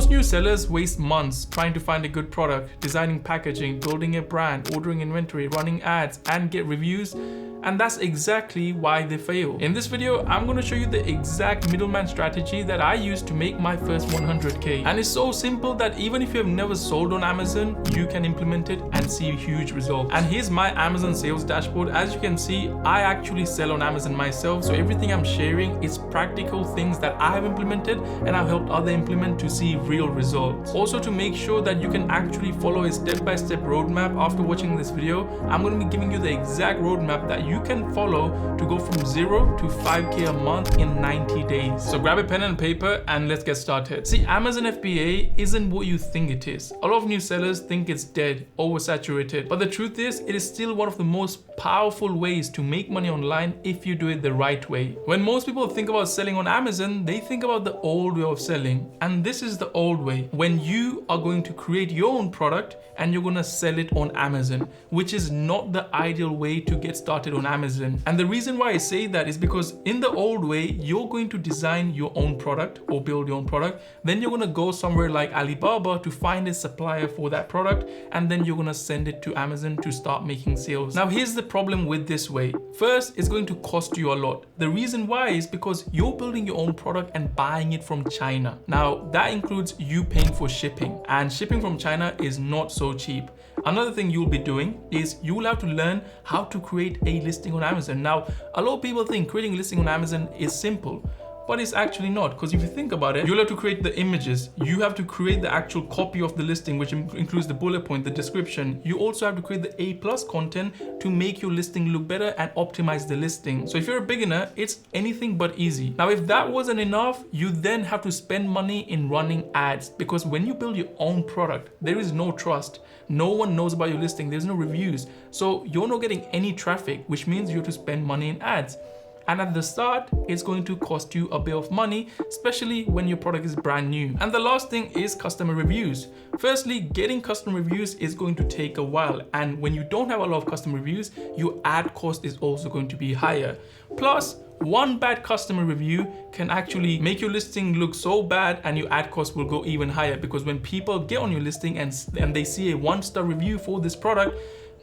Most new sellers waste months trying to find a good product, designing packaging, building a brand, ordering inventory, running ads, and get reviews. And that's exactly why they fail. In this video, I'm going to show you the exact middleman strategy that I used to make my first 100K. And it's so simple that even if you have never sold on Amazon, you can implement it and see huge results. And here's my Amazon sales dashboard. As you can see, I actually sell on Amazon myself. So everything I'm sharing is practical things that I have implemented and I've helped others implement to see real results. Also, to make sure that you can actually follow a step-by-step roadmap after watching this video, I'm going to be giving you the exact roadmap that you can follow to go from 0 to 5K a month in 90 days. So grab a pen and paper and let's get started. See, Amazon FBA isn't what you think it is. A lot of new sellers think it's dead, oversaturated, but the truth is it is still one of the most powerful ways to make money online if you do it the right way. When most people think about selling on Amazon, they think about the old way of selling, and this is the old way, when you are going to create your own product and you're going to sell it on Amazon, which is not the ideal way to get started on Amazon. And the reason why I say that is because in the old way, you're going to design your own product or build your own product. Then you're going to go somewhere like Alibaba to find a supplier for that product. And then you're going to send it to Amazon to start making sales. Now, here's the problem with this way. First, it's going to cost you a lot. The reason why is because you're building your own product and buying it from China. Now, that includes you paying for shipping, and shipping from China is not so cheap. Another thing you'll be doing is you will have to learn how to create a listing on Amazon. Now, a lot of people think creating a listing on Amazon is simple, but it's actually not, because if you think about it, you'll have to create the images. You have to create the actual copy of the listing, which includes the bullet point, the description. You also have to create the A+ content to make your listing look better and optimize the listing. So if you're a beginner, it's anything but easy. Now, if that wasn't enough, you then have to spend money in running ads, because when you build your own product, there is no trust. No one knows about your listing. There's no reviews. So you're not getting any traffic, which means you have to spend money in ads. And at the start, it's going to cost you a bit of money, especially when your product is brand new. And the last thing is customer reviews. Firstly, getting customer reviews is going to take a while. And when you don't have a lot of customer reviews, your ad cost is also going to be higher. Plus, one bad customer review can actually make your listing look so bad and your ad cost will go even higher, because when people get on your listing and they see a 1-star review for this product,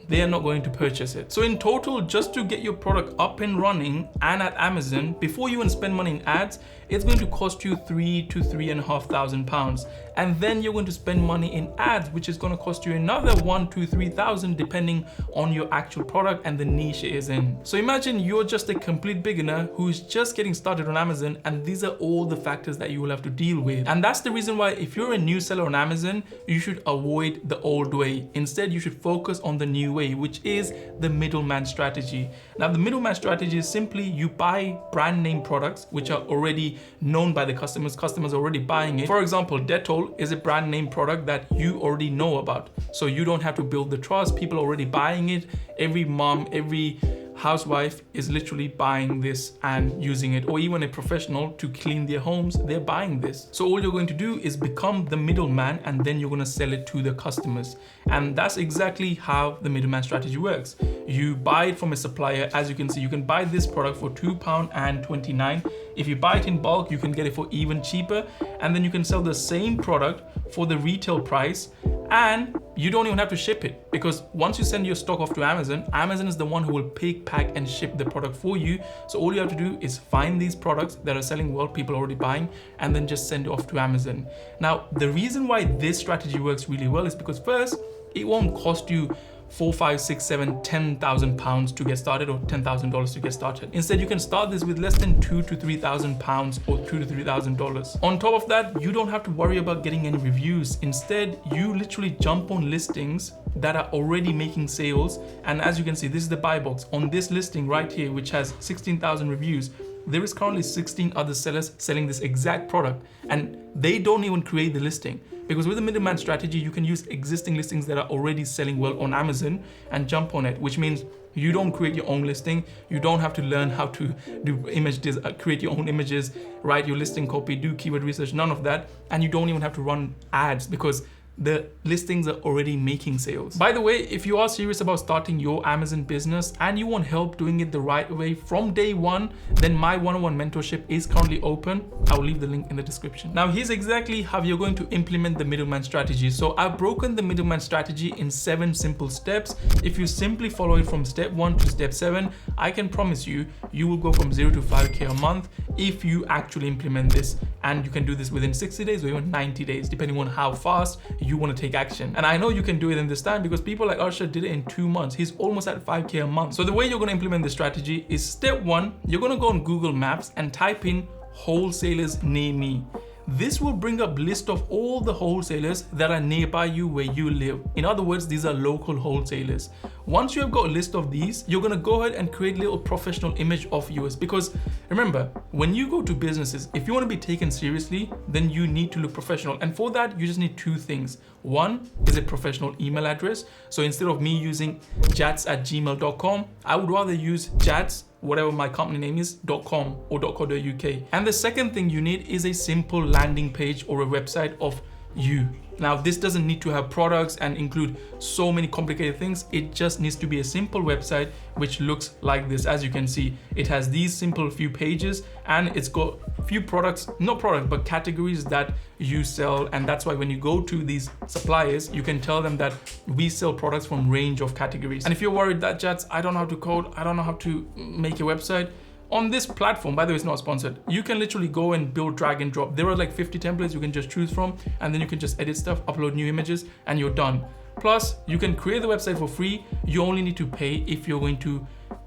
they are not going to purchase it. So in total, just to get your product up and running and at Amazon, before you even spend money in ads, it's going to cost you £3,000 to £3,500. And then you're going to spend money in ads, which is going to cost you another £1,000 to £3,000 depending on your actual product and the niche it is in. So imagine you're just a complete beginner who's just getting started on Amazon, and these are all the factors that you will have to deal with. And that's the reason why if you're a new seller on Amazon, you should avoid the old way. Instead, you should focus on the new way, which is the middleman strategy. Now, the middleman strategy is simply you buy brand name products which are already known by the customers are already buying it. For example, Dettol is a brand name product that you already know about, so you don't have to build the trust. People are already buying it. Every mom, every housewife is literally buying this and using it, or even a professional to clean their homes, they're buying this. So all you're going to do is become the middleman, and then you're going to sell it to the customers. And that's exactly how the middleman strategy works. You buy it from a supplier. As you can see, you can buy this product for £2.29. If you buy it in bulk, you can get it for even cheaper, and then you can sell the same product for the retail price, and you don't even have to ship it, because once you send your stock off to Amazon, Amazon is the one who will pick, pack, and ship the product for you. So all you have to do is find these products that are selling well, people are already buying, and then just send it off to Amazon. Now, the reason why this strategy works really well is because first, it won't cost you £4,000, £5,000, £6,000, £10,000 to get started, or $10,000 to get started. Instead, you can start this with less than £2,000 to £3,000 or $2,000 to $3,000. On top of that, you don't have to worry about getting any reviews. Instead, you literally jump on listings that are already making sales. And as you can see, this is the buy box. On this listing right here, which has 16,000 reviews, there is currently 16 other sellers selling this exact product, and they don't even create the listing. Because with the middleman strategy, you can use existing listings that are already selling well on Amazon and jump on it, which means you don't create your own listing. You don't have to learn how to do images, create your own images, write your listing copy, do keyword research, none of that. And you don't even have to run ads, because the listings are already making sales. By the way, if you are serious about starting your Amazon business and you want help doing it the right way from day one, then my one-on-one mentorship is currently open. I'll leave the link in the description. Now, here's exactly how you're going to implement the middleman strategy. So I've broken the middleman strategy in 7 simple steps. If you simply follow it from step 1 to step 7, I can promise you, you will go from 0 to 5K a month if you actually implement this. And you can do this within 60 days or even 90 days, depending on how fast you want to take action. And I know you can do it in this time because people like Arsha did it in 2 months. He's almost at 5K a month. So the way you're going to implement this strategy is step 1, you're going to go on Google Maps and type in wholesalers near me. This will bring up list of all the wholesalers that are nearby you where you live. In other words, these are local wholesalers. Once you have got a list of these, you're gonna go ahead and create a little professional image of yours. Because remember, when you go to businesses, if you wanna be taken seriously, then you need to look professional. And for that, you just need 2 things. One is a professional email address. So instead of me using jats@gmail.com, I would rather use jats, whatever my company name is, .com or .co.uk. And the second thing you need is a simple landing page or a website of you. Now, this doesn't need to have products and include so many complicated things. It just needs to be a simple website which looks like this. As you can see, it has these simple few pages and it's got few products, not products, but categories that you sell. And that's why when you go to these suppliers, you can tell them that we sell products from range of categories. And if you're worried that, Jats, I don't know how to code, I don't know how to make a website, on this platform, by the way, it's not sponsored, you can literally go and build, drag and drop. There are like 50 templates you can just choose from, and then you can just edit stuff, upload new images, and you're done. Plus, you can create the website for free. You only need to pay if you're going to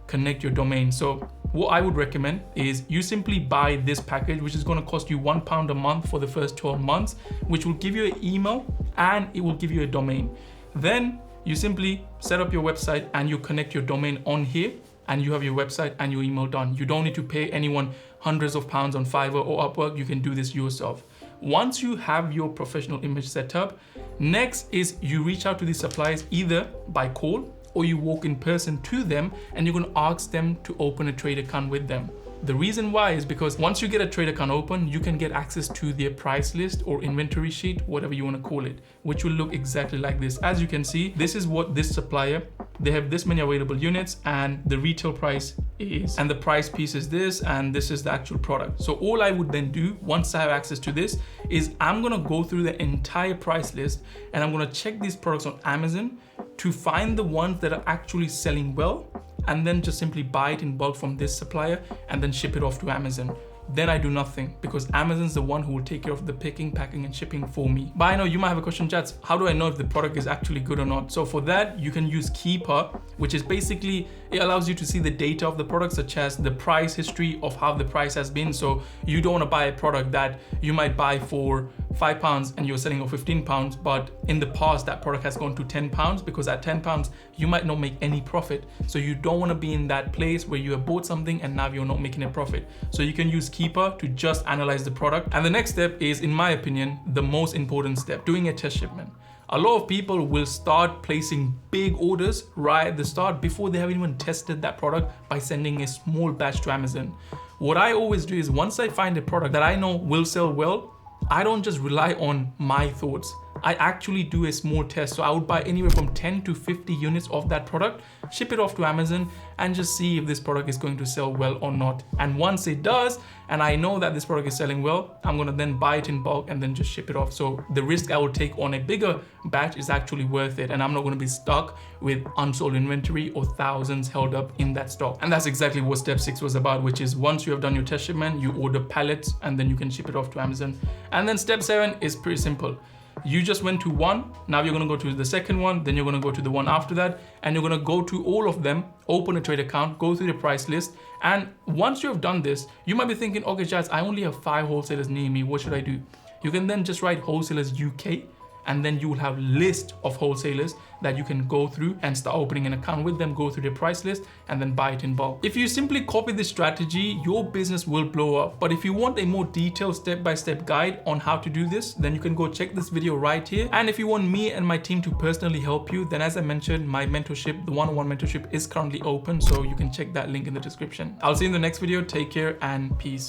connect your domain. So what I would recommend is you simply buy this package, which is going to cost you £1 a month for the first 12 months, which will give you an email and it will give you a domain. Then you simply set up your website and you connect your domain on here, and you have your website and your email done. You don't need to pay anyone hundreds of pounds on Fiverr or Upwork. You can do this yourself. Once you have your professional image set up, next is you reach out to these suppliers either by call or you walk in person to them and you're gonna ask them to open a trade account with them. The reason why is because once you get a trade account open, you can get access to their price list or inventory sheet, whatever you want to call it, which will look exactly like this. As you can see, this is what this supplier, they have this many available units and the retail price is, and the price piece is this, and this is the actual product. So all I would then do once I have access to this is I'm going to go through the entire price list and I'm going to check these products on Amazon to find the ones that are actually selling well, and then just simply buy it in bulk from this supplier and then ship it off to Amazon. Then I do nothing because Amazon's the one who will take care of the picking, packing and shipping for me. But I know you might have a question, Chats, how do I know if the product is actually good or not? So for that, you can use Keeper, which is basically, it allows you to see the data of the product, such as the price history of how the price has been. So you don't want to buy a product that you might buy for £5 and you're selling for £15, but in the past that product has gone to £10 because at £10 you might not make any profit. So you don't want to be in that place where you have bought something and now you're not making a profit. So you can use Keeper to just analyze the product. And the next step is, in my opinion, the most important step, doing a test shipment. A lot of people will start placing big orders right at the start before they haven't even tested that product by sending a small batch to Amazon. What I always do is once I find a product that I know will sell well, I don't just rely on my thoughts. I actually do a small test. So I would buy anywhere from 10 to 50 units of that product, ship it off to Amazon and just see if this product is going to sell well or not. And once it does, and I know that this product is selling well, I'm gonna then buy it in bulk and then just ship it off. So the risk I will take on a bigger batch is actually worth it. And I'm not gonna be stuck with unsold inventory or thousands held up in that stock. And that's exactly what step 6 was about, which is once you have done your test shipment, you order pallets and then you can ship it off to Amazon. And then step 7 is pretty simple. You just went to one, now you're gonna go to the second one, then you're gonna go to the one after that, and you're gonna go to all of them, open a trade account, go through the price list. And once you have done this, you might be thinking, okay, Jazz, I only have 5 wholesalers near me, what should I do? You can then just write wholesalers UK, and then you will have a list of wholesalers that you can go through and start opening an account with them, go through their price list, and then buy it in bulk. If you simply copy this strategy, your business will blow up. But if you want a more detailed step-by-step guide on how to do this, then you can go check this video right here. And if you want me and my team to personally help you, then as I mentioned, my mentorship, the one-on-one mentorship is currently open, so you can check that link in the description. I'll see you in the next video. Take care and peace.